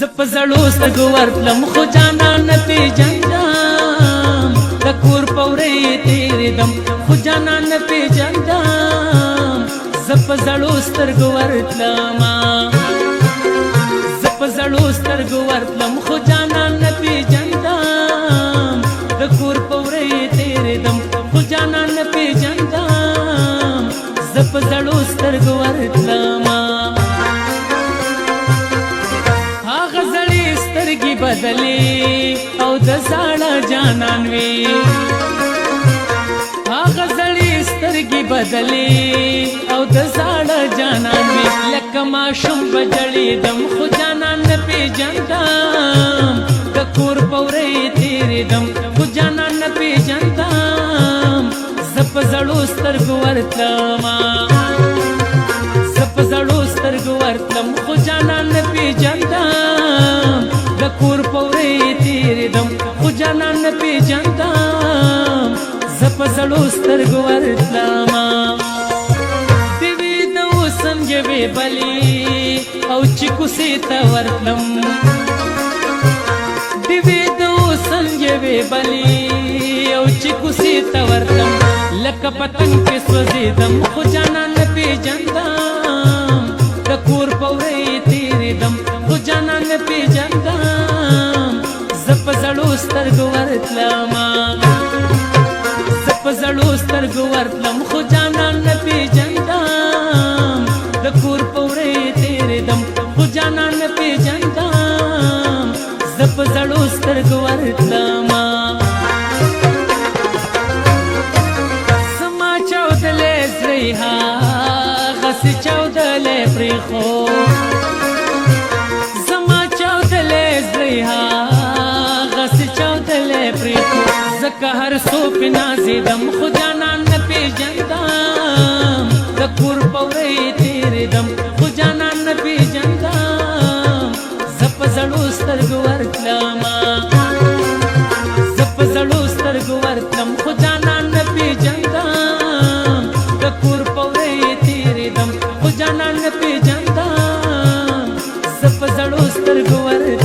زپ زړو سترګو ورتلم خو جانان نه پیژندم د کور پورې تېرېدم خو جانان نه پیژندم زپ زړو سترګو ورتلم زپ زړو سترګو ورتلم خو جانان نه پیژندم د کور پورې تېرېدم خو جانان نه پیژندم زپ زړو سترګو ورتلم بدلی او د زړه جانان وی هغه زړې سترګې بدلی او د زړه جانان وی لکه ماشوم بجړېدم خو جانان نه پیژندم د کور پورې تېرېدم خو جانان نه پیژندم زه په زړو سترګو ورتلم زه په زړو سترګو ورتلم خو جانان نه پیژندم د کور پورې تېرېدم خو جانان نه پیژندم زه په زړو سترګو ورتلم د وې د اوسن یوې بلې او چې کوڅې ته ورتلم د وې د اوسن یوې بلې او چې کوڅې ته ورتلم لکه پتنګ پې سوځېدم خو جانان نه پیژندم د کور پورې تېرېدم خو جانان نه پیژندم زه په زړو سترګو ورتلم زه په زړو سترګو ورتلم خو جانان نه پیژندم د کور پورې تېرېدم خو جانان نه پیژندم زه په زړو سترګو ورتلم زما چاودلی زړی هغسې چاودلی پرېښود زکه هر څو پې نازېدم خو جانان نه پیژندم د کور پورې تېرېدم خو جانان نه پیژندم زه په زړو سترګو ورتلم زه په زړو سترګو ورتلم خو جانان نه پیژندم د کور پورې تېرېدم خو جانان نه پیژندم زه په زړو سترګو ورتلم